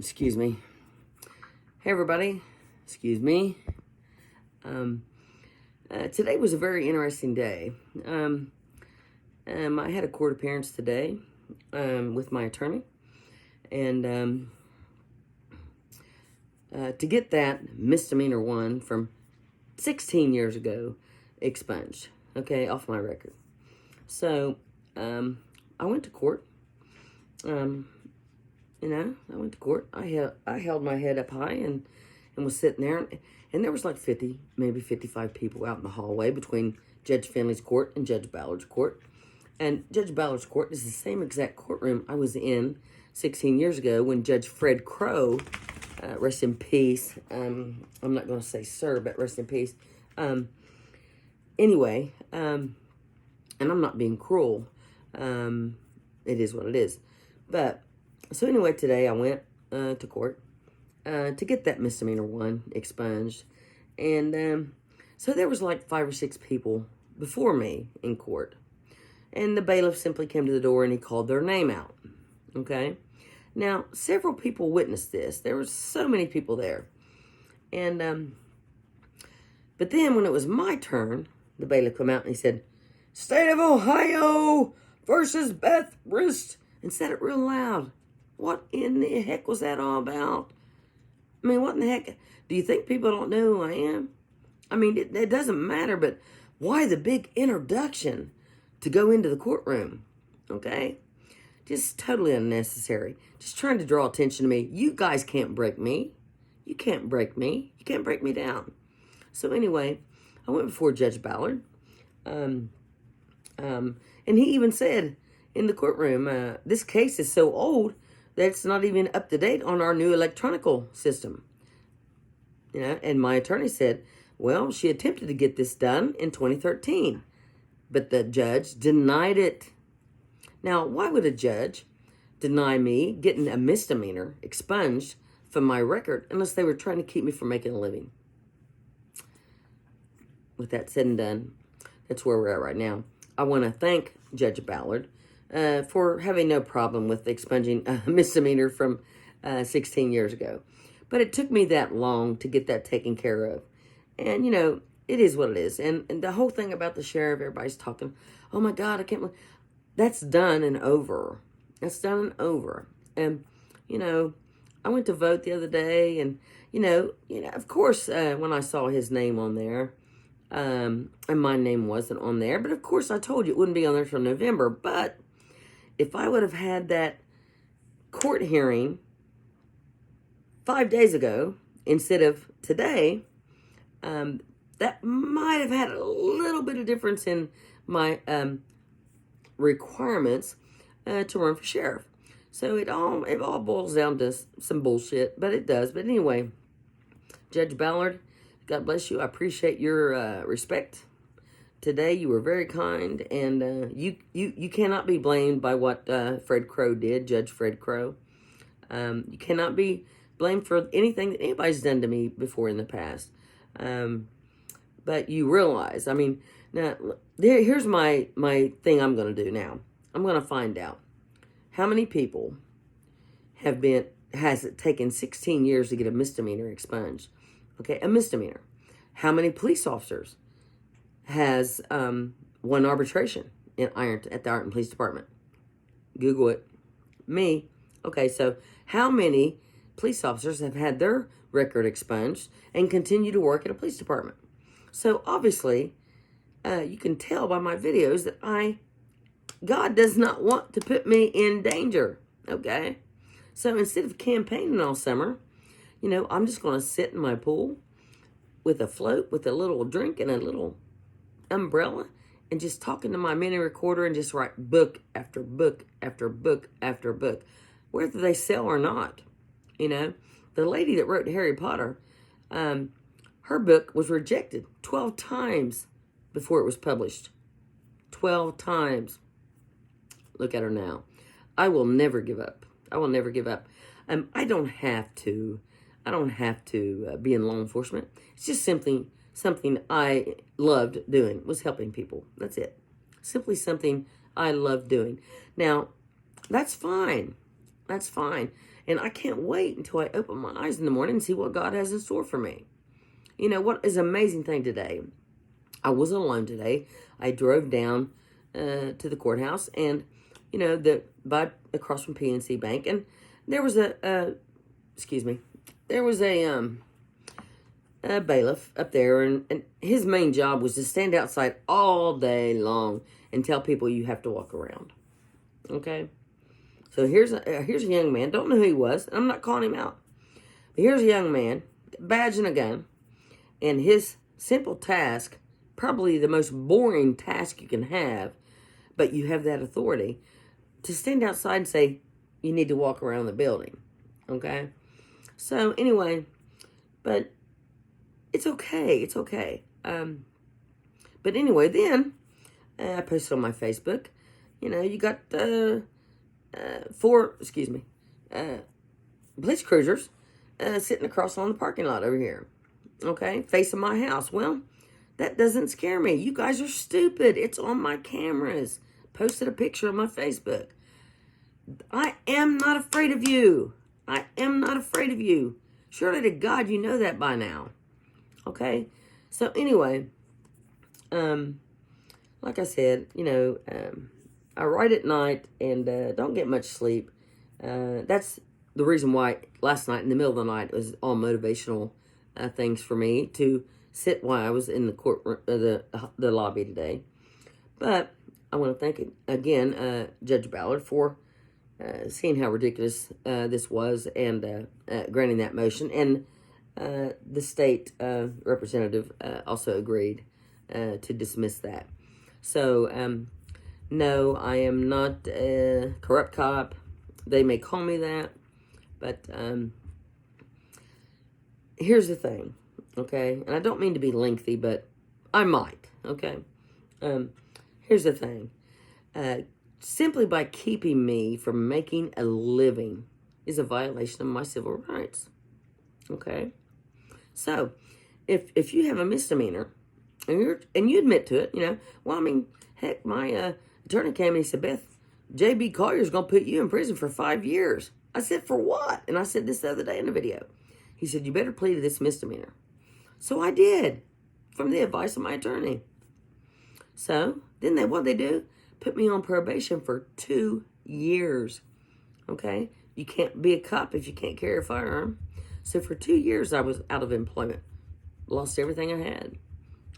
Excuse me. Hey, everybody. Excuse me. Today was a very interesting day. I had a court appearance today with my attorney. And to get that misdemeanor one from 16 years ago expunged, okay, off my record. So I went to court. I went to court. I held my head up high and was sitting there, and there was like 50, maybe 55 people out in the hallway between Judge Finley's court and Judge Ballard's court. And Judge Ballard's court is the same exact courtroom I was in 16 years ago when Judge Fred Crow, rest in peace. I'm not going to say sir, but rest in peace. Anyway, and I'm not being cruel. It is what it is. But so anyway, today I went to court to get that misdemeanor one expunged. And so there was like 5 or 6 people before me in court. And the bailiff simply came to the door and he called their name out. Okay? Now, several people witnessed this. There were so many people there. And but then when it was my turn, the bailiff came out and he said, "State of Ohio versus Beth Rist," and said it real loud. What in the heck was that all about? I mean, what in the heck? Do you think people don't know who I am? I mean, it doesn't matter, but why the big introduction to go into the courtroom? Okay? Just totally unnecessary. Just trying to draw attention to me. You guys can't break me. You can't break me. You can't break me down. So anyway, I went before Judge Ballard. And he even said in the courtroom, this case is so old that it's not even up to date on our new electronical system. And my attorney said, well, she attempted to get this done in 2013, but the judge denied it. Now, why would a judge deny me getting a misdemeanor expunged from my record unless they were trying to keep me from making a living? With that said and done, that's where we're at right now. I want to thank Judge Ballard for having no problem with expunging a misdemeanor from 16 years ago. But it took me that long to get that taken care of. And, it is what it is. And the whole thing about the sheriff, everybody's talking, oh my God, I can't believe. That's done and over. That's done and over. And, I went to vote the other day and, of course, when I saw his name on there, and my name wasn't on there, but of course I told you it wouldn't be on there till November. But if I would have had that court hearing 5 days ago instead of today, that might have had a little bit of difference in my requirements to run for sheriff. So it all boils down to some bullshit, but it does. But anyway, Judge Ballard, God bless you. I appreciate your respect. Today you were very kind, and you cannot be blamed by what Fred Crow did, Judge Fred Crow. You cannot be blamed for anything that anybody's done to me before in the past. But you realize, now here's my thing I'm going to do now. I'm going to find out how many people has it taken 16 years to get a misdemeanor expunged. Okay, a misdemeanor. How many police officers has won arbitration at the Ironton Police Department? Google it. Me. Okay, so how many police officers have had their record expunged and continue to work at a police department? So obviously, you can tell by my videos that God does not want to put me in danger, okay? So instead of campaigning all summer, I'm just going to sit in my pool with a float, with a little drink and a little umbrella, and just talking to my mini recorder and just write book after book after book after book, whether they sell or not. The lady that wrote Harry Potter, her book was rejected 12 times before it was published. 12 times. Look at her now. I will never give up. I will never give up. I don't have to be in law enforcement. It's just simply something I loved doing, was helping people. That's it. Simply something I love doing. Now, that's fine. That's fine. And I can't wait until I open my eyes in the morning and see what God has in store for me. You know, what is an amazing thing today? I wasn't alone today. I drove down to the courthouse and, you know, across from PNC Bank. And there was there was a bailiff up there, and his main job was to stand outside all day long and tell people you have to walk around. Okay? So here's a young man, don't know who he was, and I'm not calling him out. But here's a young man, badge and a gun, and his simple task, probably the most boring task you can have, but you have that authority, to stand outside and say, you need to walk around the building. Okay? So anyway, but it's okay. It's okay. But anyway, then I posted on my Facebook. You know, you got four police cruisers sitting across on the parking lot over here. Okay, facing my house. Well, that doesn't scare me. You guys are stupid. It's on my cameras. Posted a picture on my Facebook. I am not afraid of you. I am not afraid of you. Surely to God, you know that by now. Okay? So anyway, like I said, you know, I write at night and don't get much sleep. That's the reason why last night in the middle of the night it was all motivational things for me to sit while I was in the courtroom, the lobby today. But I want to thank again Judge Ballard for seeing how ridiculous this was and granting that motion. And the state representative also agreed to dismiss that. So, no, I am not a corrupt cop. They may call me that, but here's the thing, okay? And I don't mean to be lengthy, but I might, okay? Here's the thing. Simply by keeping me from making a living is a violation of my civil rights, okay? So, if you have a misdemeanor, and you admit to it, you know, well, I mean, heck, my attorney came and he said, Beth, J.B. Collier's going to put you in prison for 5 years. I said, for what? And I said this the other day in the video. He said, you better plead to this misdemeanor. So I did, from the advice of my attorney. So, then what they do? Put me on probation for 2 years, okay? You can't be a cop if you can't carry a firearm. So for 2 years, I was out of employment. Lost everything I had.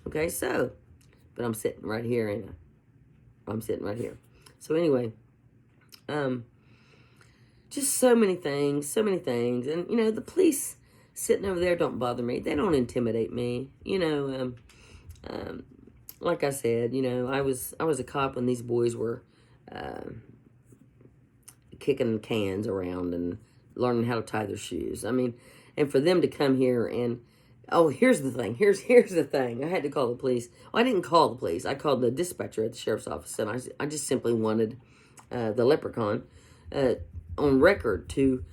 Okay, so, but I'm sitting right here, and I'm sitting right here. So anyway, just so many things, and you know, the police sitting over there don't bother me. They don't intimidate me. You know, like I said, you know, I was a cop when these boys were kicking cans around and learning how to tie their shoes. I mean, and for them to come here and oh, here's the thing. Here's the thing. I had to call the police. Well, I didn't call the police. I called the dispatcher at the sheriff's office, and I just simply wanted the leprechaun on record to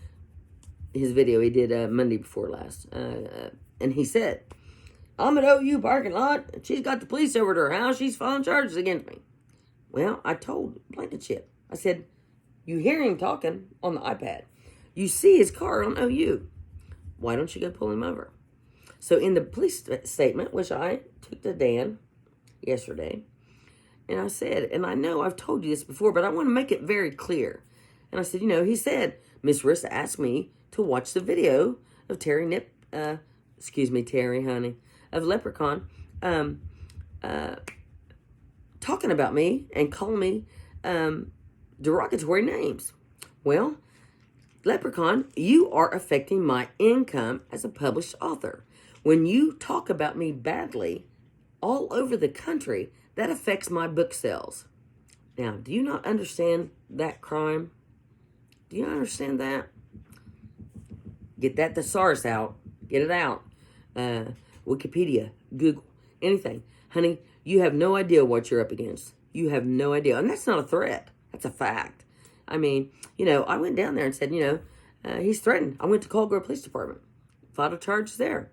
his video he did Monday before last. And he said, I'm at OU parking lot. She's got the police over to her house. She's filing charges against me. Well, I told Blankenship. I said, you hear him talking on the iPad. You see his car on OU. Why don't you go pull him over? So in the police statement, which I took to Dan yesterday, and I said, and I know I've told you this before, but I want to make it very clear. And I said, you know, he said, Miss Rissa asked me to watch the video of Terry, honey, of Leprechaun, talking about me and calling me derogatory names. Well, Leprechaun, you are affecting my income as a published author. When you talk about me badly all over the country, that affects my book sales. Now, do you not understand that crime? Do you not understand that? Get that thesaurus out. Get it out. Wikipedia, Google, anything. Honey, you have no idea what you're up against. You have no idea. And that's not a threat. That's a fact. I mean, you know, I went down there and said, you know, he's threatened. I went to Cold Grove Police Department. Filed a charge there.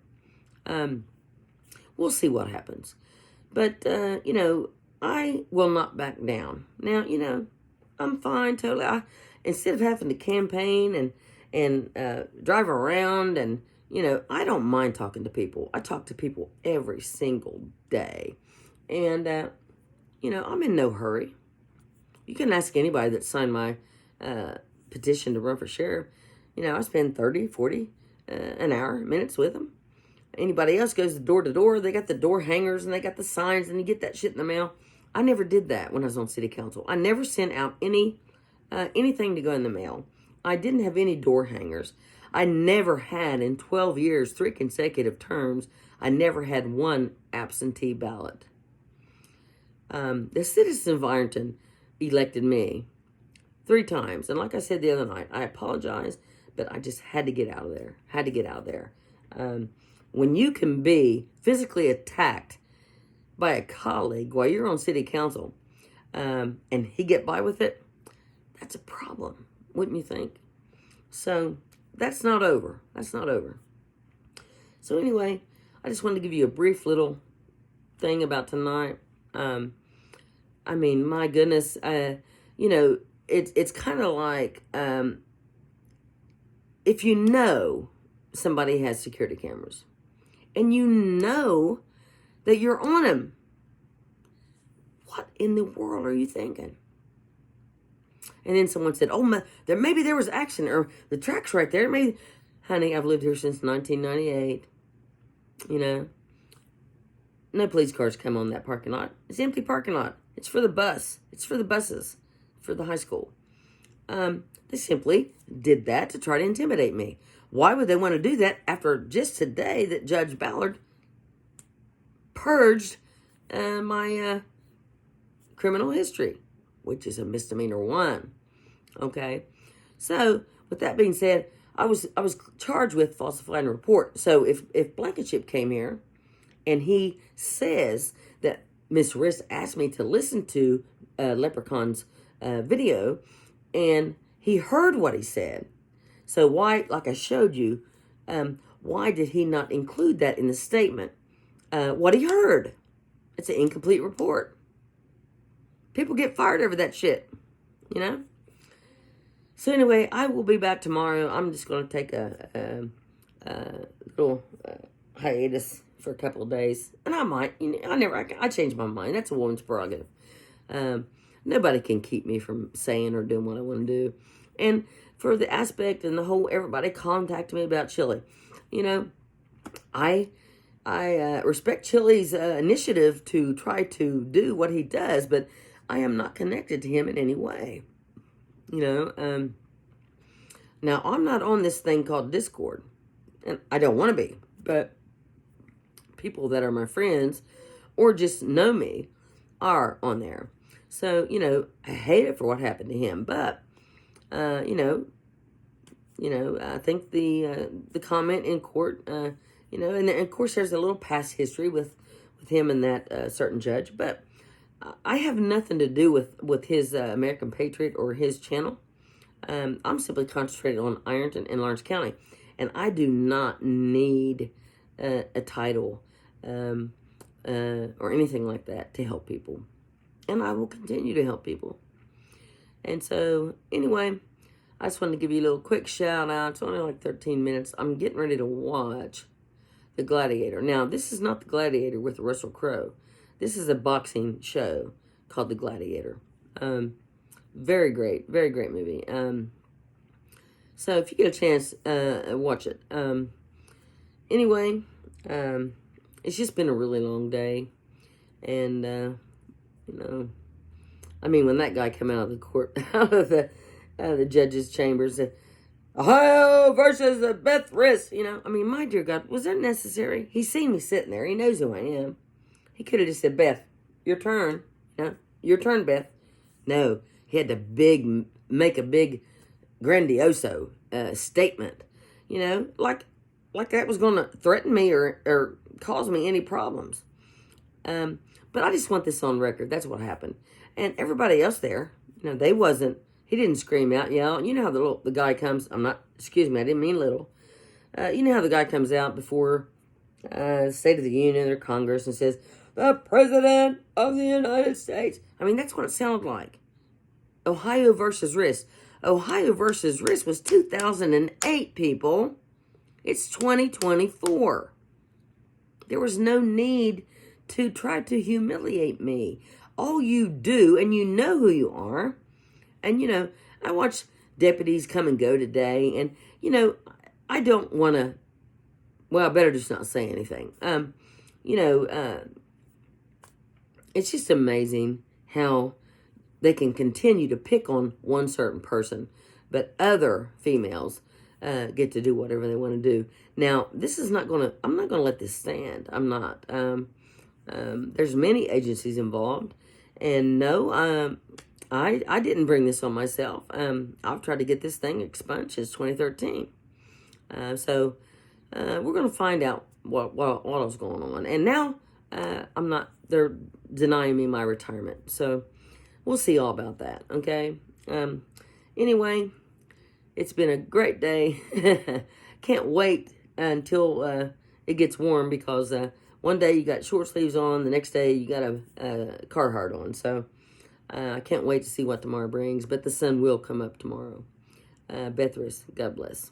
We'll see what happens. But, you know, I will not back down. Now, you know, I'm fine, totally. instead of having to campaign and drive around and, I don't mind talking to people. I talk to people every single day. And, I'm in no hurry. You can ask anybody that signed my petition to run for sheriff. I spend 30, 40 an hour, minutes with them. Anybody else goes door to door. They got the door hangers and they got the signs and you get that shit in the mail. I never did that when I was on city council. I never sent out anything to go in the mail. I didn't have any door hangers. I never had, in 12 years, 3 consecutive terms, I never had one absentee ballot. The citizens of Ironton elected me 3 times. And like I said the other night, I apologize, but I just had to get out of there. When you can be physically attacked by a colleague while you're on city council, and he get by with it, that's a problem, wouldn't you think? So that's not over. So anyway, I just wanted to give you a brief little thing about tonight. My goodness, it's kind of like, if you know somebody has security cameras and you know that you're on them, what in the world are you thinking? And then someone said, maybe there was action, or the track's right there. Maybe, honey, I've lived here since 1998. No police cars come on that parking lot. It's an empty parking lot. It's for the bus. It's for the buses, for the high school. They simply did that to try to intimidate me. Why would they want to do that after just today that Judge Ballard purged my criminal history, which is a misdemeanor 1. Okay, so with that being said, I was charged with falsifying a report. So if Blankenship came here and he says that Miss Riss asked me to listen to Leprechaun's video, and he heard what he said, so why, like I showed you, why did he not include that in the statement? What he heard. It's an incomplete report. People get fired over that shit, So anyway, I will be back tomorrow. I'm just going to take a little hiatus for a couple of days. And I might, I change my mind. That's a woman's prerogative. Nobody can keep me from saying or doing what I want to do. And for the aspect and the whole, everybody contacted me about Chili. I respect Chili's initiative to try to do what he does, but I am not connected to him in any way. Now I'm not on this thing called Discord, and I don't want to be, but people that are my friends or just know me are on there. So, I hate it for what happened to him, but, I think the comment in court, and of course there's a little past history with him and that certain judge, but I have nothing to do with his American Patriot or his channel. I'm simply concentrated on Ironton and Lawrence County, and I do not need a title or anything like that to help people. And I will continue to help people. And so, anyway, I just wanted to give you a little quick shout out. It's only like 13 minutes. I'm getting ready to watch The Gladiator. Now, this is not The Gladiator with Russell Crowe. This is a boxing show called The Gladiator. Very great movie. So if you get a chance, watch it. Anyway, it's just been a really long day. And, when that guy came out of the court, out of the judge's chambers, Ohio versus Beth Riss, my dear God, was that necessary? He's seen me sitting there. He knows who I am. He could have just said, Beth, your turn. Your turn, Beth. No, he had to make a big grandioso statement, like that was going to threaten me or cause me any problems. But I just want this on record. That's what happened. And everybody else there, he didn't scream out, yell. You know how the guy comes, I didn't mean little. You know how the guy comes out before State of the Union or Congress and says, the President of the United States. That's what it sounded like. Ohio versus Riss. Ohio versus Risk was 2008, people. It's 2024. There was no need to try to humiliate me. All you do, and you know who you are, and you know, I watch deputies come and go today, and you know, I don't want to, well, I better just not say anything. It's just amazing how they can continue to pick on one certain person, but other females get to do whatever they want to do. Now, I'm not going to let this stand. I'm not. There's many agencies involved, and no, I didn't bring this on myself. I've tried to get this thing expunged since 2013. So we're going to find out what was going on. And now they're denying me my retirement. So we'll see all about that, okay? Anyway, it's been a great day. Can't wait until it gets warm, because one day you got short sleeves on, the next day you got a Carhartt on. So I can't wait to see what tomorrow brings, but the sun will come up tomorrow. Bethris, God bless.